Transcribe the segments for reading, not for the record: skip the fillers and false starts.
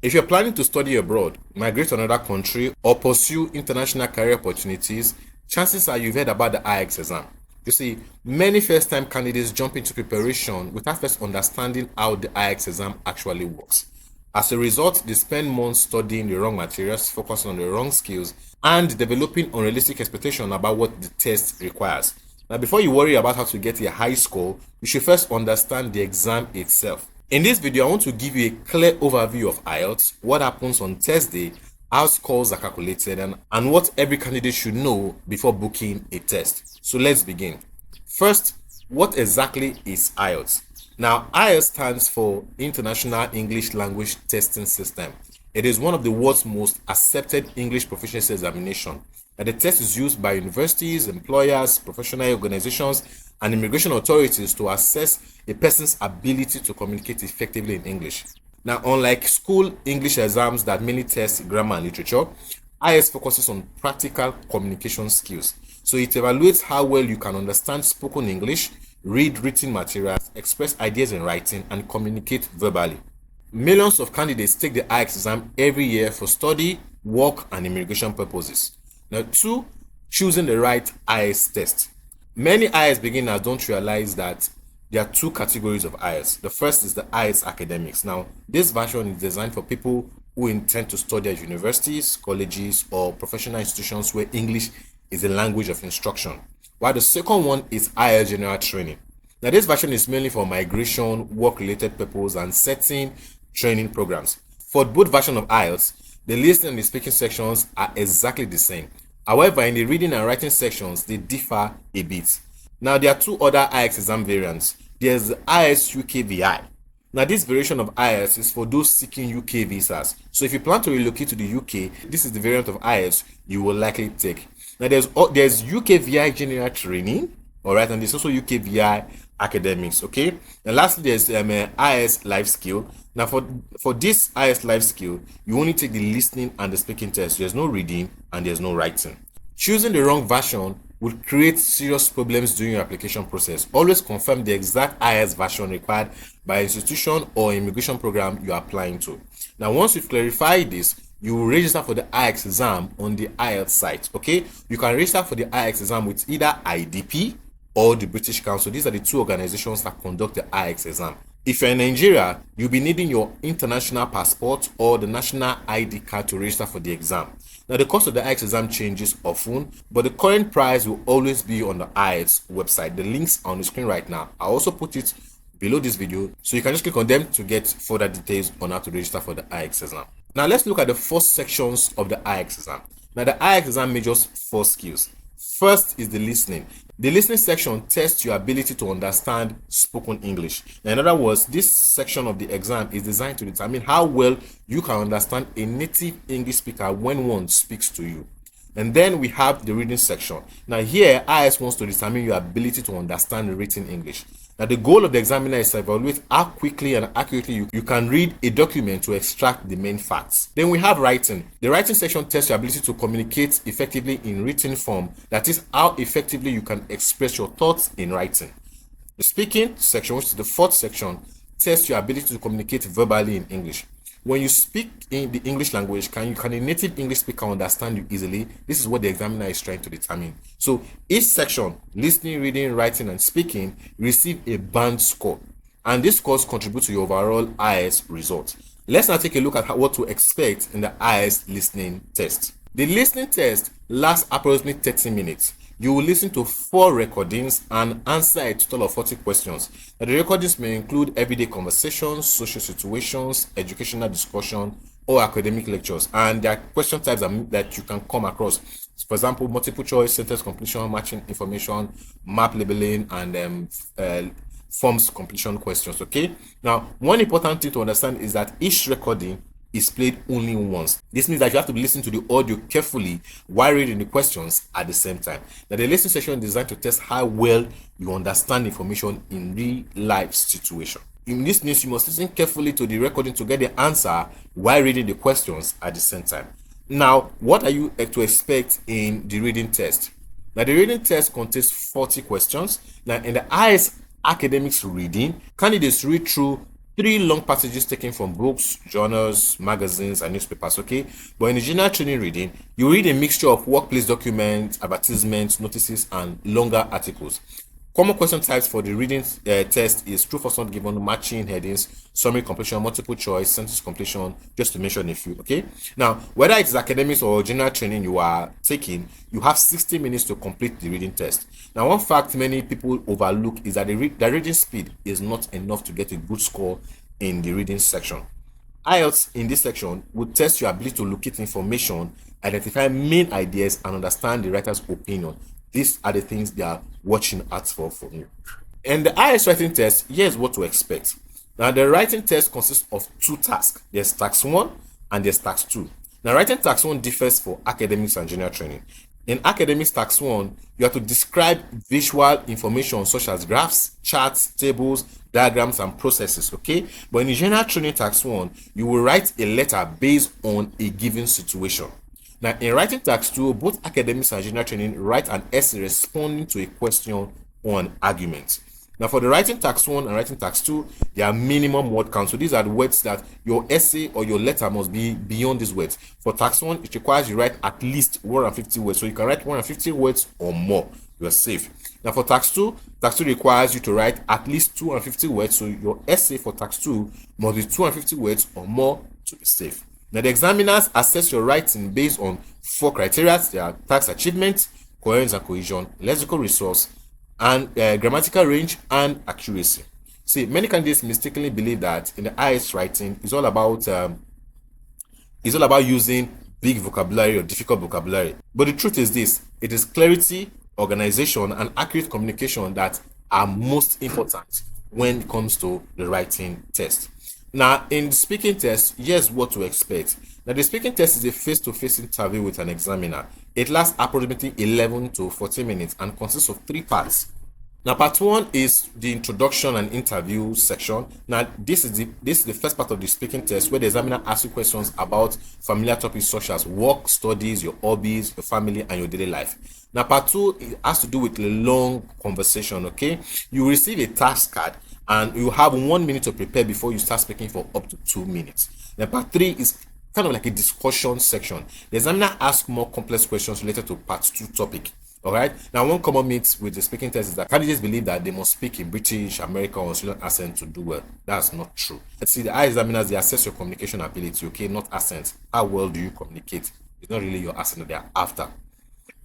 If you're planning to study abroad, migrate to another country, or pursue international career opportunities, chances are you've heard about the IELTS exam. You see, many first-time candidates jump into preparation without first understanding how the IELTS exam actually works. As a result, they spend months studying the wrong materials, focusing on the wrong skills, and developing unrealistic expectations about what the test requires. Now, before you worry about how to get a high score, you should first understand the exam itself. In this video, I want to give you a clear overview of IELTS, what happens on test day, how scores are calculated, and what every candidate should know before booking a test. So let's begin. First, what exactly is IELTS? Now, IELTS stands for International English Language Testing System. It is one of the world's most accepted English proficiency examination. And the test is used by universities, employers, professional organizations, and immigration authorities to assess a person's ability to communicate effectively in English. Now, unlike school English exams that mainly test grammar and literature, IELTS focuses on practical communication skills. So it evaluates how well you can understand spoken English, read written materials, express ideas in writing, and communicate verbally. Millions of candidates take the IELTS exam every year for study, work, and immigration purposes. Now, 2, choosing the right IELTS test. Many IELTS beginners don't realize that there are 2 categories of IELTS. The first is the IELTS academics. Now, this version is designed for people who intend to study at universities, colleges, or professional institutions where English is the language of instruction. While the second one is IELTS general training. Now, this version is mainly for migration, work-related purposes, and certain training programs. For both versions of IELTS, the listening and the speaking sections are exactly the same. However, in the reading and writing sections, they differ a bit. Now, there are 2 other IELTS exam variants. There's the IELTS UKVI. Now, this variation of IELTS is for those seeking UK visas. So, if you plan to relocate to the UK, this is the variant of IELTS you will likely take. Now, there's UKVI general training, all right, and there's also UKVI academics, okay. And lastly, there's IELTS Lifeskills. Now, for this IELTS Lifeskills, you only take the listening and the speaking test. There's no reading and there's no writing. Choosing the wrong version would create serious problems during your application process. Always confirm the exact IELTS version required by institution or immigration program you are applying to. Now, once you've clarified this, you will register for the IELTS exam on the IELTS site, okay. You can register for the IELTS exam with either IDP or the British Council. These are the 2 organizations that conduct the IELTS exam. If you're in Nigeria, you'll be needing your international passport or the national ID card to register for the exam. Now, the cost of the IELTS exam changes often, but the current price will always be on the IELTS website. The links are on the screen right now. I'll also put it below this video, so you can just click on them to get further details on how to register for the IELTS exam. Now, let's look at the 4 sections of the IELTS exam. Now, the IELTS exam measures 4 skills. First is the listening. The listening section tests your ability to understand spoken English. Now, in other words, this section of the exam is designed to determine how well you can understand a native English speaker when one speaks to you. And then we have the reading section. Now, here, IELTS wants to determine your ability to understand written English. Now, the goal of the examiner is to evaluate how quickly and accurately you can read a document to extract the main facts. Then we have writing. The writing section tests your ability to communicate effectively in written form. That is, how effectively you can express your thoughts in writing. The speaking section, which is the 4th section, tests your ability to communicate verbally in English. When you speak in the English language, can a native English speaker understand you easily? This is what the examiner is trying to determine. So each section, listening, reading, writing, and speaking, receive a band score. And these scores contribute to your overall IELTS result. Let's now take a look at what to expect in the IELTS listening test. The listening test lasts approximately 30 minutes. You will listen to 4 recordings and answer a total of 40 questions. Now, the recordings may include everyday conversations, social situations, educational discussion, or academic lectures. And there are question types that you can come across. For example, multiple choice, sentence completion, matching information, map labeling, and forms completion questions, okay? Now, one important thing to understand is that each recording is played only once. This means that you have to listen to the audio carefully while reading the questions at the same time. Now, the listening section is designed to test how well you understand information in real life situation. In this means you must listen carefully to the recording to get the answer while reading the questions at the same time. Now, what are you to expect in the reading test? Now, the reading test contains 40 questions. Now, in the IELTS academics reading, candidates read through 3 long passages taken from books, journals, magazines, and newspapers, okay? But in the general training reading, you read a mixture of workplace documents, advertisements, notices, and longer articles. Common question types for the reading test is true, false, not given, matching headings, summary completion, multiple choice, sentence completion, just to mention a few, okay? Now, whether it is academics or general training you are taking, you have 60 minutes to complete the reading test. Now, one fact many people overlook is that the reading speed is not enough to get a good score in the reading section. IELTS in this section will test your ability to locate information, identify main ideas, and understand the writer's opinion. These are the things they are watching out for from you. And the IELTS writing test, here's what to expect. Now, the writing test consists of 2 tasks. There's task 1 and there's task 2. Now, writing task 1 differs for academics and general training. In academics task 1, you have to describe visual information such as graphs, charts, tables, diagrams, and processes, okay? But in the general training task 1, you will write a letter based on a given situation. Now, in writing task 2, both academics and general training write an essay responding to a question or an argument. Now, for the writing task 1 and writing task 2, there are minimum word count. So these are the words that your essay or your letter must be beyond these words. For task 1, it requires you write at least 150 words. So you can write 150 words or more. You are safe. Now, for task 2 requires you to write at least 250 words. So your essay for task 2 must be 250 words or more to be safe. Now, the examiners assess your writing based on 4 criteria. They are task achievement, coherence and cohesion, lexical resource, and grammatical range and accuracy. See, many candidates mistakenly believe that in the IELTS writing is all about using big vocabulary or difficult vocabulary. But the truth is this: it is clarity, organization, and accurate communication that are most important when it comes to the writing test. Now, in the speaking test, here's what to expect. Now, the speaking test is a face-to-face interview with an examiner. It lasts approximately 11 to 14 minutes and consists of 3 parts. Now, part 1 is the introduction and interview section. Now, this is the first part of the speaking test, where the examiner asks you questions about familiar topics such as work, studies, your hobbies, your family, and your daily life. Now, part 2 has to do with a long conversation, okay? You receive a task card, and you have 1 minute to prepare before you start speaking for up to 2 minutes. Then part 3 is kind of like a discussion section. The examiner asks more complex questions related to part 2 topic. All right. Now, one common myth with the speaking test is that candidates believe that they must speak in British, American, or Australian accent to do well. That's not true. Let's see, the eye examiners, they assess your communication ability, okay, not accent. How well do you communicate? It's not really your accent that they are after.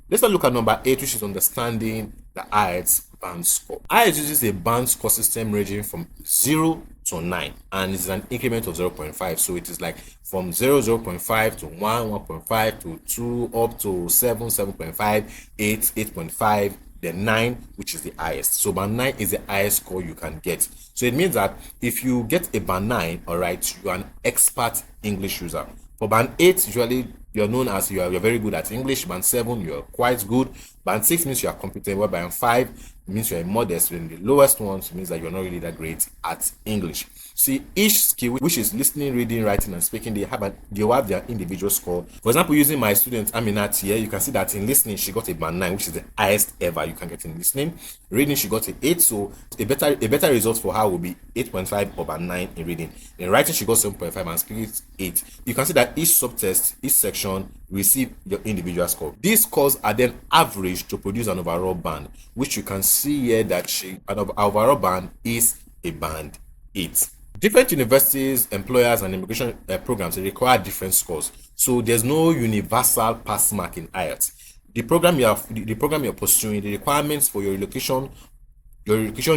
Let's now look at number 8, which is understanding the IELTS band score. IELTS uses a band score system ranging from 0 to 9, and it's an increment of 0.5. So it is like from 0.5 to 1, 1.5 to 2, up to 7, 7.5, 8, 8.5, then 9, which is the highest. So band 9 is the highest score you can get. So it means that if you get a band 9, all right, you are an expert English user. For band 8, usually you're known as you're very good at English. Band 7, you're quite good. Band 6 means you are competent. While band 5 means you're modest. And the lowest ones means that you're not really that great at English. See, each skill, which is listening, reading, writing, and speaking, they have their individual score. For example, using my student Aminat here, you can see that in listening, she got a band 9, which is the highest ever you can get in listening. Reading, she got an 8, so a better result for her will be 8.5 or band 9 in reading. In writing, she got 7.5 and speaking 8. You can see that each subtest, each section receive your individual score. These scores are then averaged to produce an overall band, which you can see here that an overall band is a band 8. Different universities, employers, and immigration programs require different scores. So there's no universal pass mark in IELTS. The program you're pursuing, the requirements for your relocation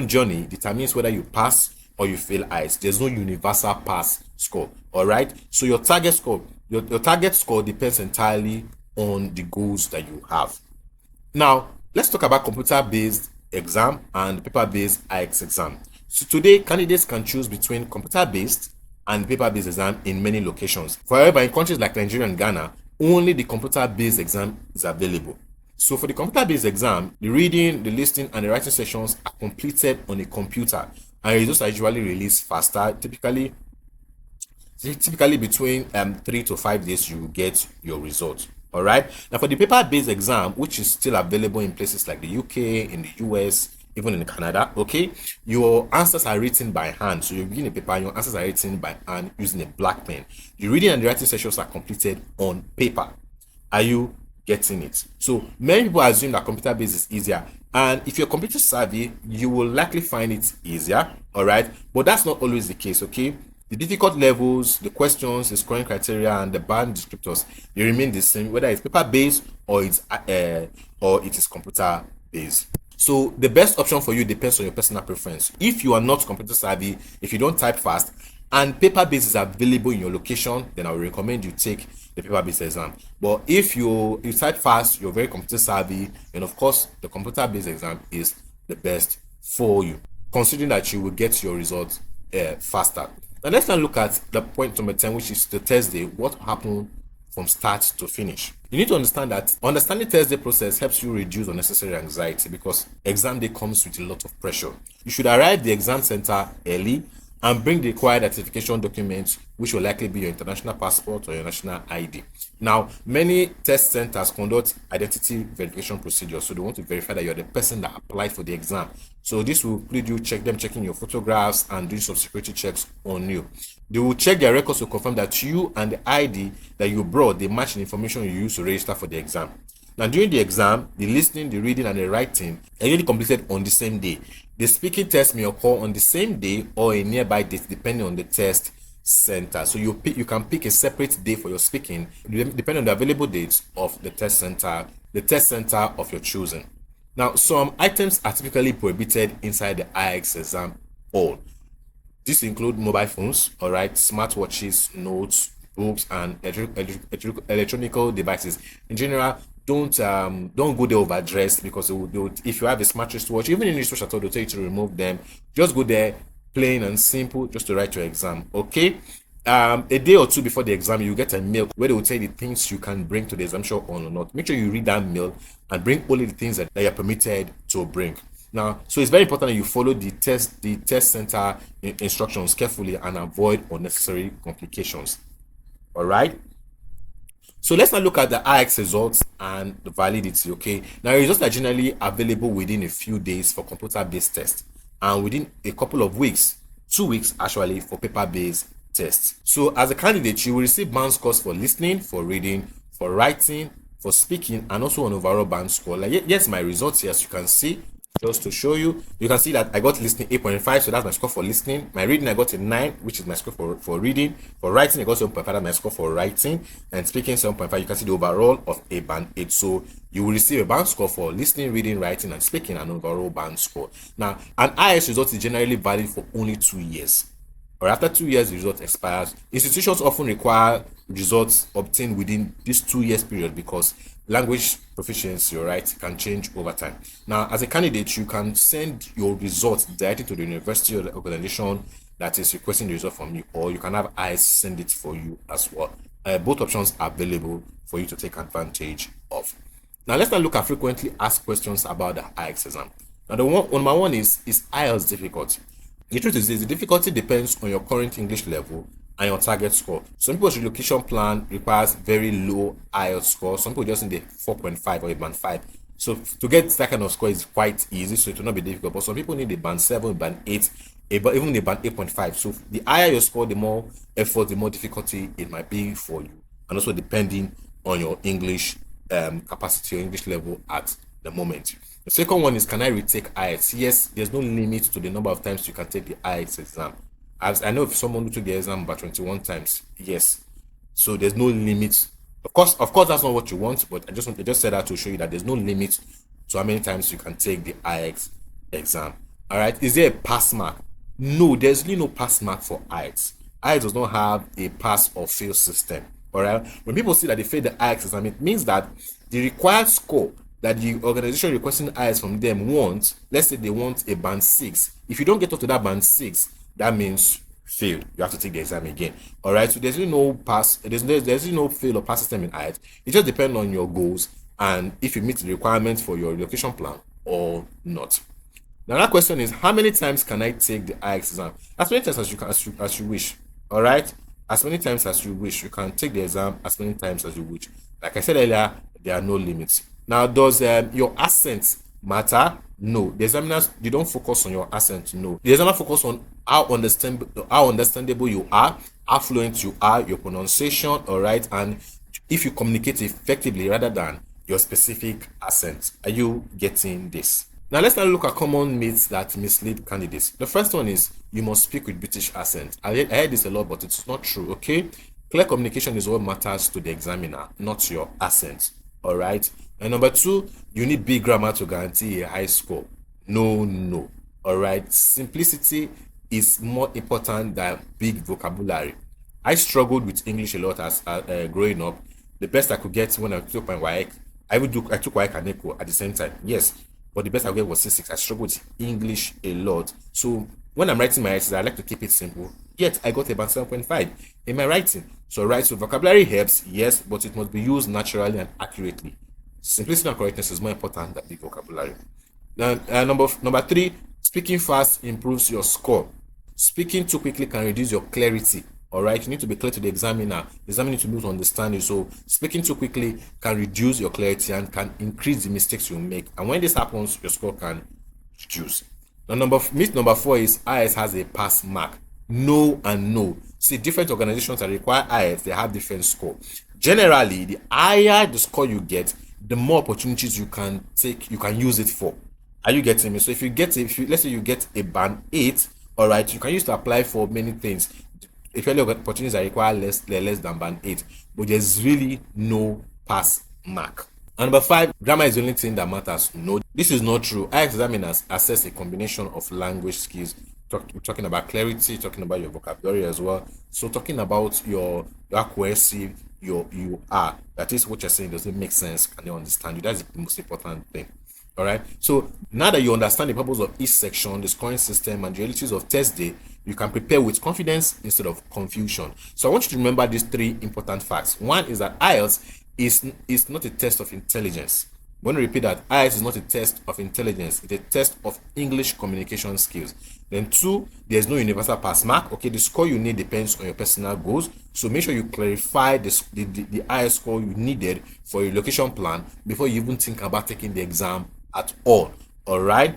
journey determines whether you pass or you fail IELTS. There's no universal pass score. All right. So your target score, your target score depends entirely on the goals that you have. Now, let's talk about computer-based exam and paper-based IELTS exam. So today, candidates can choose between computer-based and paper-based exam in many locations. However, in countries like Nigeria and Ghana, only the computer-based exam is available. So for the computer-based exam, the reading, the listening, and the writing sessions are completed on a computer, and results are usually released faster. Typically between 3 to 5 days, you will get your results. All right. Now, for the paper-based exam, which is still available in places like the UK, in the US, even in Canada. Okay, your answers are written by hand. So you're reading a paper, your answers are written by hand using a black pen. The reading and the writing sessions are completed on paper. Are you getting it? So many people assume that computer based is easier, and if you're computer savvy, you will likely find it easier. All right, but that's not always the case. Okay, the difficult levels, the questions, the scoring criteria, and the band descriptors, they remain the same, whether it's paper based or it is computer based. So the best option for you depends on your personal preference. If you are not computer savvy, if you don't type fast, and paper based is available in your location, then I would recommend you take the paper based exam. But if you type fast, you're very computer savvy, then of course the computer based exam is the best for you, considering that you will get your results faster. Now let's now look at the point number 10, which is the test day. What happened from start to finish? You need to understand that understanding test day process helps you reduce unnecessary anxiety, because exam day comes with a lot of pressure. You should arrive the exam center early and bring the required identification documents, which will likely be your international passport or your national ID. Now, many test centers conduct identity verification procedures, so they want to verify that you're the person that applied for the exam. So this will include you checking your photographs and doing some security checks on you. They will check their records to confirm that you and the ID that you brought, they match the information you used to register for the exam. Now, during the exam, the listening, the reading, and the writing are usually completed on the same day. The speaking test may occur on the same day or a nearby date, depending on the test center. So you can pick a separate day for your speaking, depending on the available dates of the test center of your choosing. Now, some items are typically prohibited inside the IELTS exam hall. These include mobile phones, all right, smartwatches, notes, books, and electronic devices. In general, don't go there overdressed, because if you have a smart wristwatch, even in the wristwatch at all, they'll tell you to remove them. Just go there plain and simple, just to write your exam. Okay, a day or two before the exam, you get a mail where they will tell you the things you can bring to the exam show or not. Make sure you read that mail and bring only the things that you're permitted to bring. Now, so it's very important that you follow the test center instructions carefully and avoid unnecessary complications. All right. So let's now look at the IELTS results and the validity. Okay, now results are generally available within a few days for computer-based tests, and within a couple of weeks, 2 weeks actually, for paper-based tests. So as a candidate, you will receive band scores for listening, for reading, for writing, for speaking, and also an overall band score. Like, yes, my results here, as you can see, just to show you, you can see that I got listening 8.5, so that's my score for listening. My reading, I got a 9, which is my score for reading. For writing, I got 7.5, that's my score for writing. And speaking, 7.5. You can see the overall of a band 8. So you will receive a band score for listening, reading, writing, and speaking, and overall band score. Now, an IELTS result is generally valid for only 2 years. Or after 2 years, the result expires. Institutions often require results obtained within this 2 years period, because language proficiency, right, can change over time. Now, as a candidate, you can send your results directly to the university or the organization that is requesting the result from you, or you can have IELTS send it for you as well. Both options are available for you to take advantage of. Now, let's now look at frequently asked questions about the IELTS exam. Now, number one is IELTS difficult? The truth is this: the difficulty depends on your current English level and your target score. Some people's relocation plan requires very low IELTS score. Some people just need a 4.5 or a band 5. So to get that kind of score is quite easy, so it will not be difficult. But some people need a band 7, band 8, even a band 8.5. So the higher your score, the more effort, the more difficulty it might be for you. And also depending on your English capacity or English level at the moment. The second one is, can I retake IELTS? Yes, there's no limit to the number of times you can take the IELTS exam. As I know of someone who took the exam about 21 times. Yes, so there's no limit. Of course, that's not what you want, but I just said that to show you that there's no limit to how many times you can take the IELTS exam. All right, is there a pass mark? No, there's really no pass mark for IELTS. IELTS does not have a pass or fail system. All right, when people see that they failed the IELTS exam, it means that the required score that the organization requesting IELTS from them wants, let's say they want a band 6. If you don't get up to that band 6, that means failed. You have to take the exam again. All right, so there's really no pass, there's really no fail or pass system in IELTS. It just depends on your goals and if you meet the requirements for your relocation plan or not. Now, that question is, how many times can I take the IELTS exam? As many times as you wish. All right, as many times as you wish. You can take the exam as many times as you wish. Like I said earlier, there are no limits. Now, does your accent matter? No. The examiners, they don't focus on your accent. No. The examiner focus on how understandable you are, how fluent you are, your pronunciation, all right, and if you communicate effectively rather than your specific accent. Are you getting this? Now let's now look at common myths that mislead candidates. The first one is you must speak with British accent. I heard this a lot, but it's not true. Okay, clear communication is what matters to the examiner, not your accent. All right. And number two, you need big grammar to guarantee a high score. No, no. All right. Simplicity is more important than big vocabulary. I struggled with English a lot as growing up. The best I could get when I took my WAEC, I took WAEC and ECO at the same time. Yes, but the best I get was C6. I struggled with English a lot. So when I'm writing my essays, I like to keep it simple. Yet I got about 7.5 in my writing. So right, so vocabulary helps, yes, but it must be used naturally and accurately. Simplicity and correctness is more important than the vocabulary. Now, number three, speaking fast improves your score. Speaking too quickly can reduce your clarity. All right, you need to be clear to the examiner. The examiner needs to be able to understand you. So speaking too quickly can reduce your clarity and can increase the mistakes you make. And when this happens, your score can reduce. Now, myth number four is IELTS has a pass mark. No and no. See, different organizations that require IELTS, they have different score. Generally, the higher the score you get, the more opportunities you can take, you can use it for. Are you getting me? So if let's say you get a band 8, all right, you can use to apply for many things. If any opportunities that require less than band 8, but there's really no pass mark. And number five, grammar is the only thing that matters. No, this is not true. IELTS examiners assess a combination of language skills. We're talking about clarity, talking about your vocabulary as well. So talking about your accuracy, you are. That is what you're saying. Does it make sense? Can they understand you? That's the most important thing. All right. So now that you understand the purpose of each section, the scoring system, and the realities of test day, you can prepare with confidence instead of confusion. So I want you to remember these three important facts. One is that IELTS is not a test of intelligence. I want to repeat that IELTS is not a test of intelligence. It's a test of English communication skills. Then two, there's no universal pass mark. Okay, the score you need depends on your personal goals. So make sure you clarify the IELTS score you needed for your location plan before you even think about taking the exam at all. All right.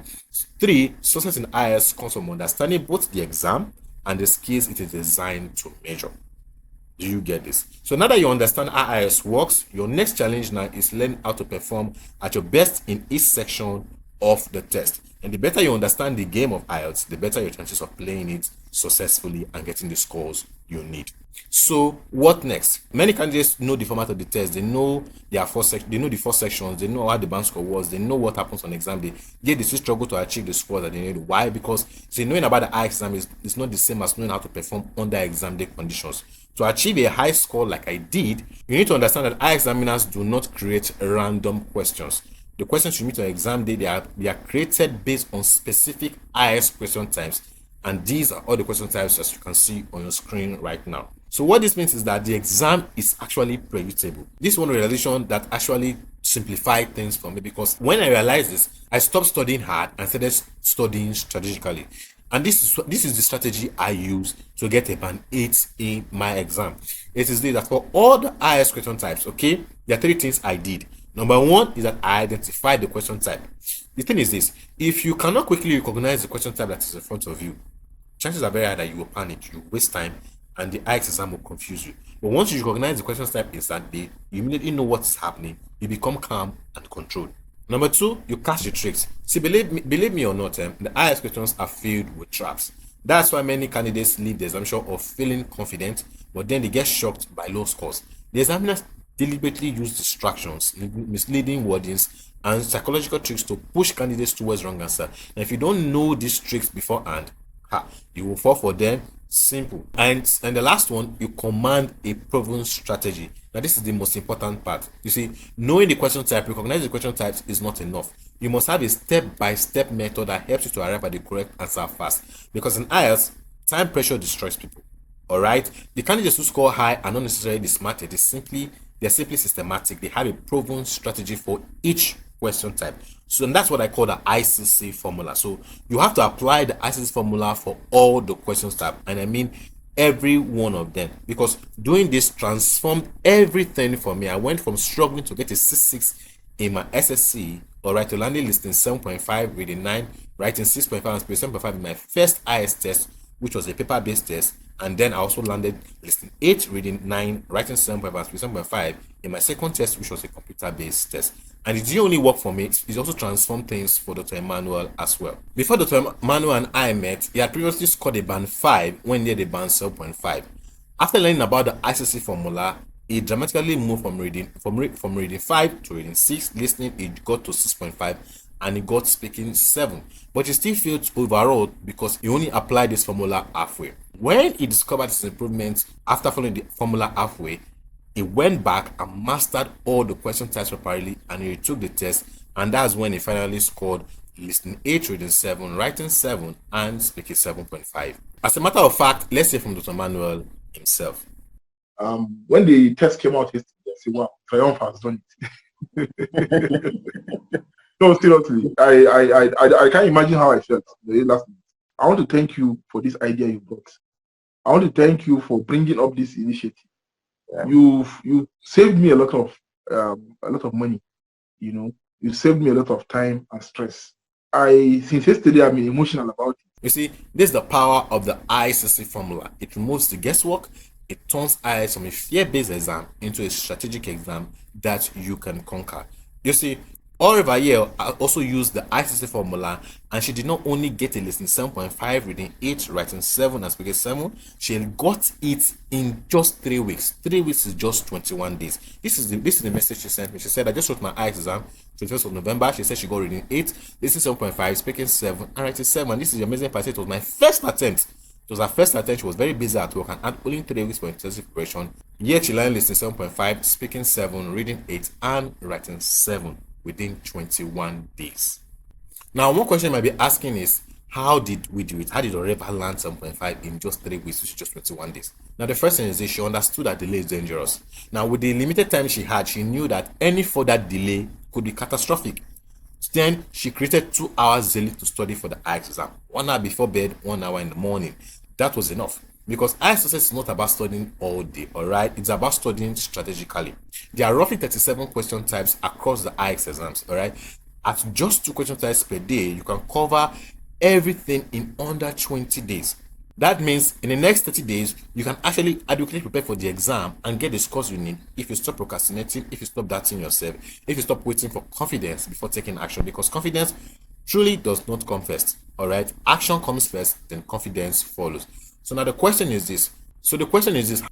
Three, success in IELTS comes from understanding both the exam and the skills it is designed to measure. Do you get this? So now that you understand how IELTS works, your next challenge now is learn how to perform at your best in each section of the test. And the better you understand the game of IELTS, the better your chances of playing it successfully and getting the scores you need. So what next? Many candidates know the format of the test. They know the four sections. They know how the band score was. They know what happens on exam day. Yet they still struggle to achieve the score that they need. Why? Because knowing about the IELTS exam is not the same as knowing how to perform under exam day conditions. To achieve a high score like I did, you need to understand that IELTS examiners do not create random questions. The questions you meet on exam day, they are created based on specific IELTS question types. And these are all the question types as you can see on your screen right now. So what this means is that the exam is actually predictable. This is one realization that actually simplified things for me, because when I realized this, I stopped studying hard and started studying strategically. And this is the strategy I use to get a band 8 in my exam. It is that for all the IELTS question types, okay, there are three things I did. Number one is that I identified the question type. The thing is this: if you cannot quickly recognize the question type that is in front of you, chances are very high that you will panic, you waste time, and the IELTS exam will confuse you. But once you recognize the question type instantly, you immediately know what is happening, you become calm and controlled. Number two, you catch the tricks. See, believe me or not, the IELTS questions are filled with traps. That's why many candidates leave the examination of feeling confident, but then they get shocked by low scores. The examiners deliberately use distractions, misleading wordings, and psychological tricks to push candidates towards wrong answer. And if you don't know these tricks beforehand, you will fall for them. Simple. And the last one, you command a proven strategy. Now this is the most important part. You see, knowing the question type, recognize the question types is not enough. You must have a step-by-step method that helps you to arrive at the correct answer fast. Because in IELTS, time pressure destroys people. All right, the candidates who score high are not necessarily the smartest. They're simply systematic. They have a proven strategy for each question type. So that's what I call the ICC formula. So you have to apply the ICC formula for all the questions type, and I mean every one of them, because doing this transformed everything for me. I went from struggling to get a C6 in my SSC All right, to landing listening 7.5, reading 9, writing 6.5, and speaking 7.5 in my first IELTS test, which was a paper-based test. And then I also landed listening 8, reading 9, writing 7.5, and speaking 7.5 in my second test, which was a computer-based test. And it didn't only work for me, it also transformed things for Dr. Emmanuel as well. Before Dr. Emmanuel and I met, he had previously scored a band 5 when near the band 7.5. After learning about the ICC formula, he dramatically moved from reading 5 to reading 6, listening he got to 6.5, and he got speaking 7. But he still failed overall because he only applied this formula halfway. When he discovered his improvements after following the formula halfway, he went back and mastered all the question types properly, and he retook the test, and that's when he finally scored listening 8, reading 7, writing 7, and speaking 7.5. As a matter of fact, let's say from Dr. Manuel himself. When the test came out yesterday, I said, wow, Triumph has done it. No, seriously, I can't imagine how I felt the last minute. I want to thank you for this idea you brought. I want to thank you for bringing up this initiative. Yeah. You saved me a lot of money. You know, you saved me a lot of time and stress. Since yesterday, I've been emotional about it. You see, this is the power of the ICC formula. It removes the guesswork. It turns IELTS from a fear-based exam into a strategic exam that you can conquer. You see, Oliver here also used the ICC formula, and she did not only get a listening 7.5, reading 8, writing 7, and speaking 7. She got it in just 3 weeks. 3 weeks is just 21 days. This is the message she sent me. She said, I just wrote my IELTS exam, 21st of November. She said she got reading 8, listening 7.5, speaking 7, and writing 7. And this is the amazing part. It was my first attempt. It was her first attempt. She was very busy at work and had only 3 weeks for intensive preparation. Yet she learned listening 7.5, speaking 7, reading 8, and writing 7 within 21 days. Now, one question you might be asking is, how did we do it? How did Oreva learn 7.5 in just 3 weeks, which is just 21 days? Now, the first thing is that she understood that delay is dangerous. Now, with the limited time she had, she knew that any further delay could be catastrophic. Then she created 2 hours daily to study for the IELTS exam. 1 hour before bed, 1 hour in the morning. That was enough. Because IELTS success is not about studying all day, alright? It's about studying strategically. There are roughly 37 question types across the IELTS exams, alright? At just 2 question types per day, you can cover everything in under 20 days. That means in the next 30 days, you can actually adequately prepare for the exam and get the scores you need if you stop procrastinating, if you stop doubting yourself, if you stop waiting for confidence before taking action, because confidence truly does not come first, alright? Action comes first, then confidence follows. So now the question is this.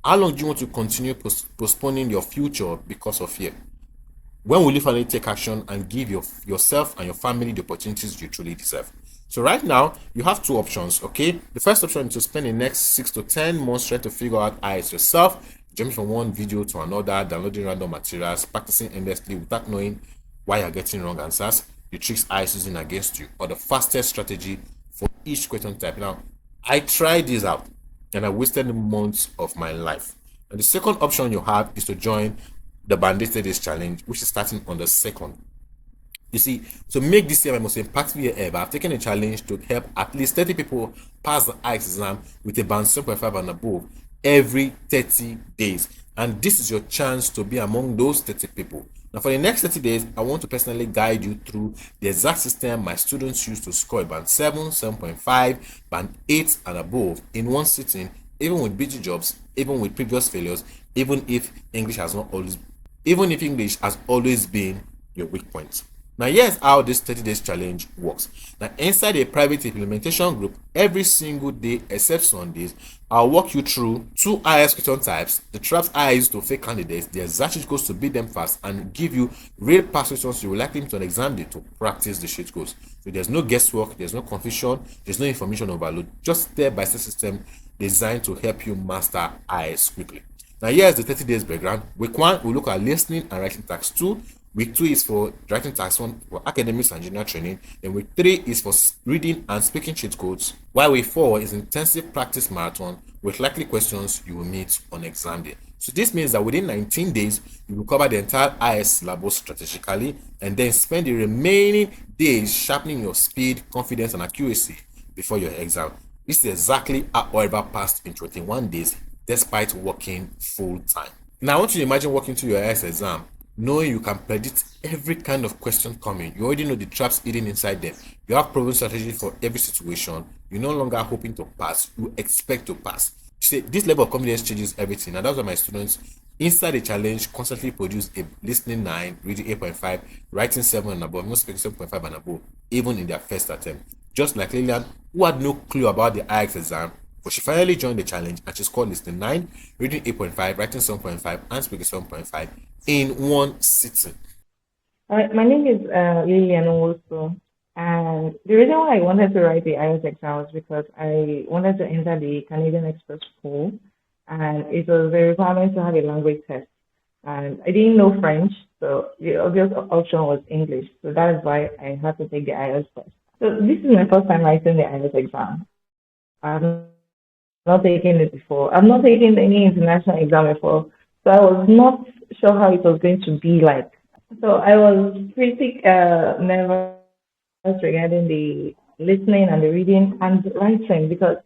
How long do you want to continue postponing your future because of fear? When will you finally take action and give yourself and your family the opportunities you truly deserve? So right now, you have 2 options, okay? The first option is to spend the next 6 to 10 months trying to figure out IELTS yourself, jumping from one video to another, downloading random materials, practicing endlessly without knowing why you're getting wrong answers, the tricks IELTS using against you, or the fastest strategy for each question type. Now, I tried this out and I wasted months of my life. And the second option you have is to join the Band 8 Days Challenge, which is starting on the 2nd. You see, to make this year my most impactful year ever, I've taken a challenge to help at least 30 people pass the IELTS exam with a band 7.5 and above every 30 days. And this is your chance to be among those 30 people. Now, for the next 30 days, I want to personally guide you through the exact system my students use to score a band 7, 7.5, band 8 and above in one sitting, even with busy jobs, even with previous failures, even if English has always been your weak point. Now, here's how this 30 days challenge works. Now, inside a private implementation group, every single day except Sundays, I'll walk you through 2 IELTS question types, the traps I use to fake candidates, the exact cheat codes to beat them fast, and give you real past questions you will likely meet on exam day to practice the cheat codes. So there's no guesswork, there's no confusion, there's no information overload, just step-by-step system designed to help you master IELTS quickly. Now, here's the 30 days background. Week 1, we'll look at listening and writing task 2. Week 2 is for writing task 1 for academics and general training. Then week 3 is for reading and speaking cheat codes. While week 4 is intensive practice marathon with likely questions you will meet on exam day. So this means that within 19 days, you will cover the entire IELTS syllabus strategically and then spend the remaining days sharpening your speed, confidence, and accuracy before your exam. This is exactly how Oliver passed in 21 days despite working full time. Now, I want you to imagine walking through your IELTS exam knowing you can predict every kind of question coming. You already know the traps hidden inside them. You have proven strategy for every situation. You're no longer hoping to pass, you expect to pass. See, this level of confidence changes everything, and that's why my students inside the challenge constantly produce a listening 9, reading 8.5, writing 7 and above, not speaking 7.5 and above, even in their first attempt. Just like Lillian, who had no clue about the IELTS exam, but she finally joined the challenge and she scored listening 9, reading 8.5, writing 7.5, and speaking 7.5 in one sitting. My name is Lillian also, and the reason why I wanted to write the IELTS exam was because I wanted to enter the Canadian Express School, and it was a requirement to have a language test. And I didn't know French, so the obvious option was English. So that is why I had to take the IELTS test. So this is my first time writing the IELTS exam. I've not taken it before. I've not taken any international exam before, so I was not sure how it was going to be like. So I was pretty nervous regarding the listening and the reading and writing because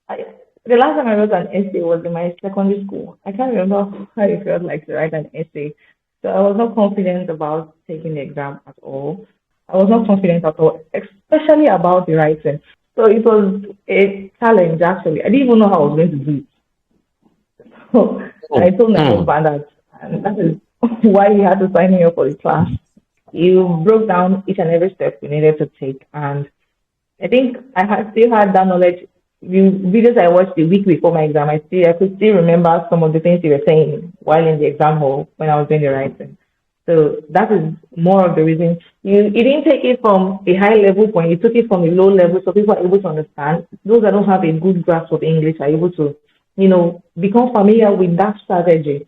the last time I wrote an essay was in my secondary school. I can't remember how it felt like to write an essay. So I was not confident about taking the exam at all. I was not confident at all, especially about the writing. So it was a challenge actually. I didn't even know how I was going to do it. So I told my husband that, and that is why he had to sign me up for the class. You broke down each and every step we needed to take, and I think still had that knowledge. The videos I watched the week before my exam, I could still remember some of the things you were saying while in the exam hall when I was doing the writing. So that is more of the reason you didn't take it from a high level point. You took it from a low level, so people are able to understand. Those that don't have a good grasp of English are able to, become familiar with that strategy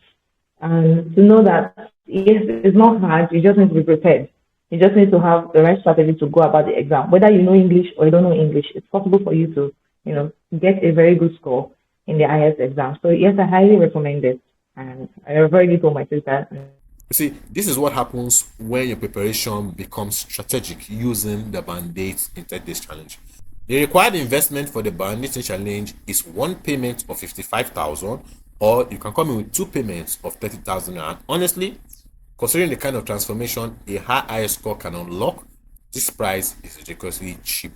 and to know that yes, it's not hard. You just need to be prepared. You just need to have the right strategy to go about the exam. Whether you know English or you don't know English, it's possible for you to, get a very good score in the IELTS exam. So yes, I highly recommend it, and I already told my sister. See, this is what happens when your preparation becomes strategic using the Band-Aids inside this challenge. The required investment for the Band-Aids challenge is one payment of 55,000, or you can come in with two payments of 30,000. And honestly, considering the kind of transformation a high IELTS score can unlock, this price is ridiculously cheap.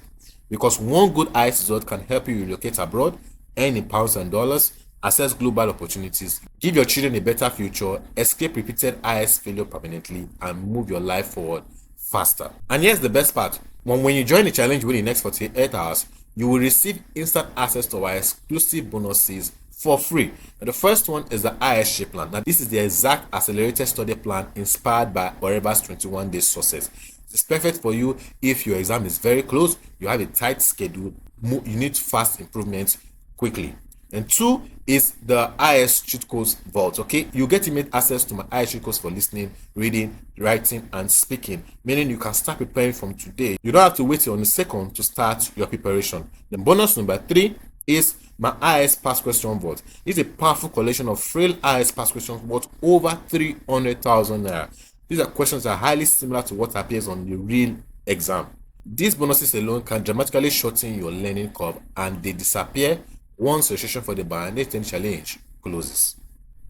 Because one good IELTS result can help you relocate abroad, earn in pounds and dollars, access global opportunities, give your children a better future, escape repeated IELTS failure permanently, and move your life forward faster. And here's the best part. When you join the challenge within the next 48 hours, you will receive instant access to our exclusive bonuses for free. Now, the first one is the ISG plan. Now, this is the exact accelerated study plan inspired by Oreba's 21-day success. It's perfect for you if your exam is very close, you have a tight schedule, you need fast improvements quickly. And two is the IS cheat codes vault. Okay, you get immediate access to my IS cheat codes for listening, reading, writing, and speaking, meaning you can start preparing from today. You don't have to wait till on the second to start your preparation. Then bonus number 3 is my IS past question vault. It's a powerful collection of frail IS past questions worth over 300,000 naira. These are questions that are highly similar to what appears on the real exam. These bonuses alone can dramatically shorten your learning curve, and they disappear once registration for the Band-Aid challenge closes.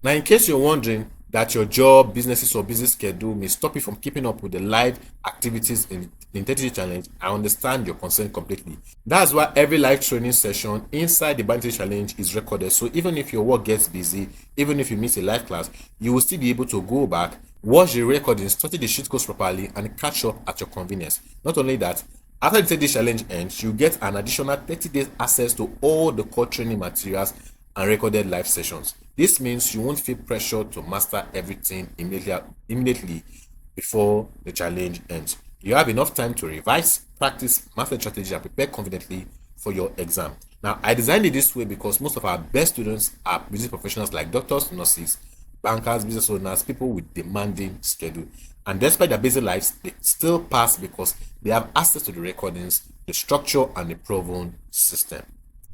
Now, in case you're wondering that your job, businesses, or busy schedule may stop you from keeping up with the live activities in the 30-day challenge, I understand your concern completely. That's why every live training session inside the Band-Aid challenge is recorded. So even if your work gets busy, even if you miss a live class, you will still be able to go back, watch the recording, study the sheet codes properly, and catch up at your convenience. Not only that, after the 30-day challenge ends, you get an additional 30 days access to all the core training materials and recorded live sessions. This means you won't feel pressure to master everything immediately before the challenge ends. You have enough time to revise, practice, master strategy, and prepare confidently for your exam. Now, I designed it this way because most of our best students are busy professionals like doctors, nurses, bankers, business owners, people with demanding schedule. And despite their busy lives, they still pass because they have access to the recordings, the structure, and the proven system.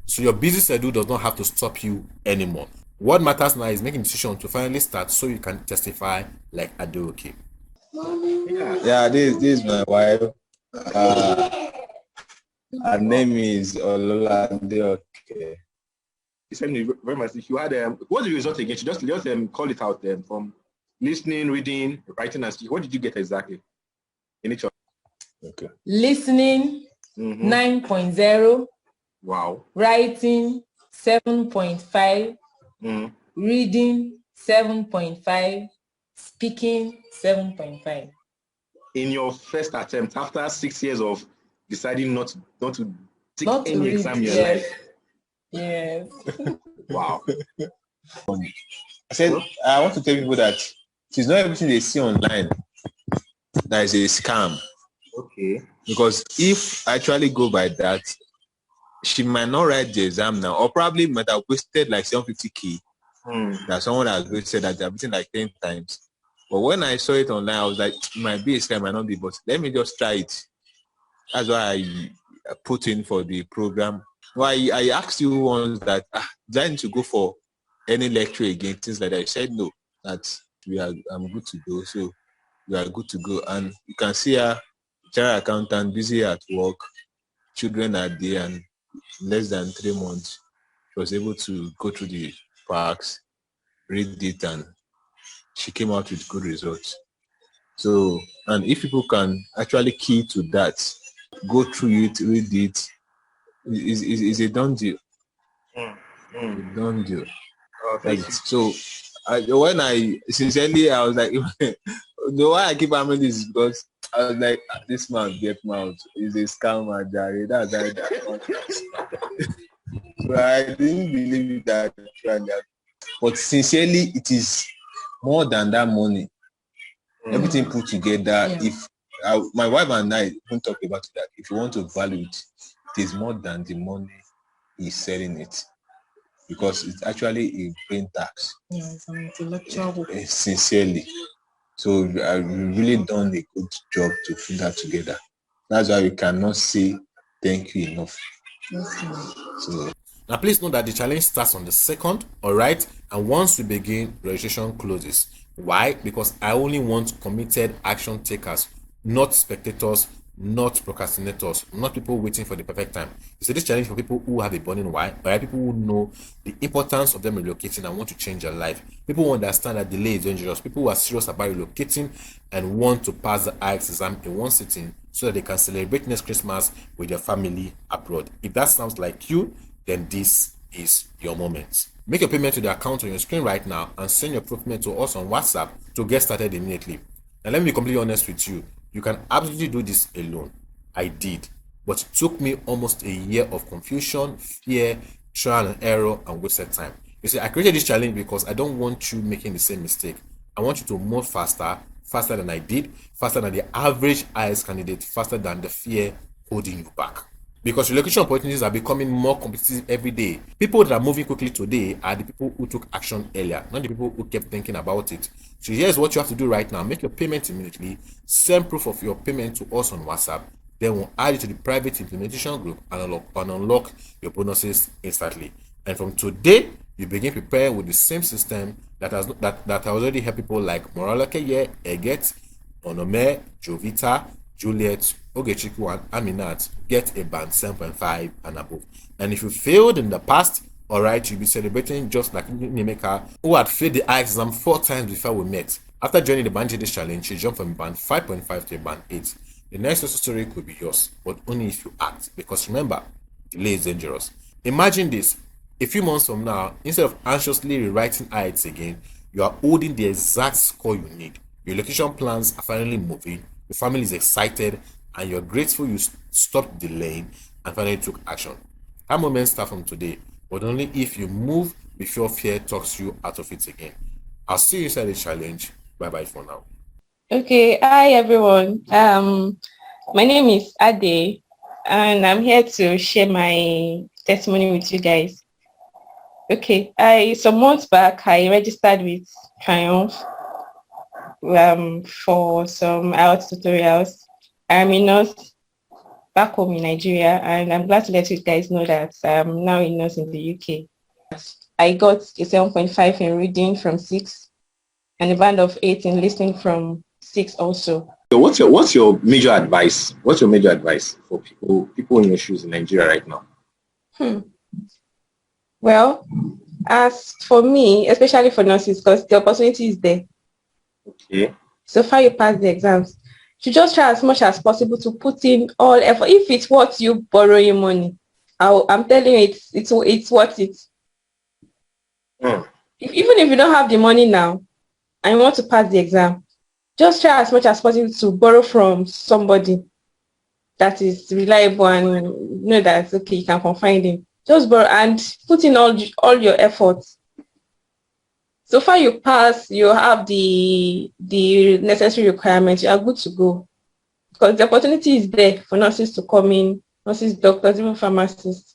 So your busy schedule does not have to stop you anymore. What matters now is making a decision to finally start so you can testify like Adeoke. Yeah, this is my wife. Her name is Olola Adeoke. You sent me very much. You had what's the result again? Just call it out then from listening, reading, writing, and speaking. What did you get exactly in each of? Okay. Listening, 9.0. Wow. Writing, 7.5. Reading, 7.5. Speaking, 7.5. In your first attempt, after 6 years of deciding not to take any exam in your life. Yes. Wow. I said, I want to tell people that it's not everything they see online that is a scam. Okay. Because if I actually go by that, she might not write the exam now, or probably might have wasted like 750K. That someone has wasted that they've written like 10 times. But when I saw it online, I was like, it might be a scam, might not be, but let me just try it. That's why I put in for the program. Why I asked you once that, do I need to go for any lecture again, things like that? You said no, that I'm good to go. So we are good to go. And you can see her, general accountant, busy at work, children are there, and less than 3 months, she was able to go through the parks, read it, and she came out with good results. So, and if people can actually key to that, go through it, read it, is a done deal. A done deal. So, when I sincerely, I was like, the why I keep having this is because I was like, this man get mouth is a scammer, Jerry. That's so I didn't believe that actually. But sincerely, it is more than that money. Everything put together. If my wife and I don't talk about that, if you want to value it, it is more than the money he's selling it, because it's actually a brain tax. Yeah, it's an intellectual. Sincerely. So I've really done a good job to put that together. That's why we cannot say thank you enough. So now, please note that the challenge starts on the 2nd, all right? And once we begin, registration closes. Why? Because I only want committed action takers, not spectators, not procrastinators, not people waiting for the perfect time. You see, this challenge for people who have a burning why, or people who know the importance of them relocating and want to change their life. People who understand that delay is dangerous. People who are serious about relocating and want to pass the IELTS exam in one sitting so that they can celebrate next Christmas with their family abroad. If that sounds like you, then this is your moment. Make your payment to the account on your screen right now and send your proof payment to us on WhatsApp to get started immediately. And let me be completely honest with you. You can absolutely do this alone. I did. But it took me almost a year of confusion, fear, trial and error, and wasted time. You see, I created this challenge because I don't want you making the same mistake. I want you to move faster than I did, faster than the average IELTS candidate, faster than the fear holding you back. Because relocation opportunities are becoming more competitive every day. People that are moving quickly today are the people who took action earlier, not the people who kept thinking about it. So here's what you have to do right now. Make your payment immediately. Send proof of your payment to us on WhatsApp. Then we'll add you to the private implementation group and unlock your bonuses instantly. And from today, you begin preparing with the same system that has already helped people like Moralakeye, Eget, Onome, Jovita, Juliet, Ogechukwu, and Aminat get a band 7.5 and above. And if you failed in the past, alright, you'll be celebrating just like Nimeka, who had failed the IELTS exam 4 times before we met. After joining the band this challenge, she jumped from band 5.5 to band 8. The next success story could be yours, but only if you act. Because remember, delay is dangerous. Imagine this. A few months from now, instead of anxiously rewriting IELTS again, you are holding the exact score you need. Your location plans are finally moving, your family is excited, and you're grateful you stopped delaying and finally took action. That moment starts from today, but only if you move before fear talks you out of it again. I'll see you inside the challenge. Bye-bye for now. Okay, hi everyone. My name is Ade, and I'm here to share my testimony with you guys. Okay, some months back I registered with Triumph for some IELTS tutorials. I'm a nurse back home in Nigeria, and I'm glad to let you guys know that I'm now a nurse in the UK. I got a 7.5 in reading from 6 and a band of 8 in listening from 6 also. So what's your major advice? What's your major advice for people in your shoes in Nigeria right now? Well, as for me, especially for nurses, because the opportunity is there. Okay. So far you pass the exams. You just try as much as possible to put in all effort. If it's worth you borrowing money, I'm telling you, it's worth it. Even if you don't have the money now and you want to pass the exam, just try as much as possible to borrow from somebody that is reliable and know that it's okay, you can confide in. Just borrow and put in all your efforts. So far you pass, you have the necessary requirements, you are good to go. Because the opportunity is there for nurses to come in, nurses, doctors, even pharmacists.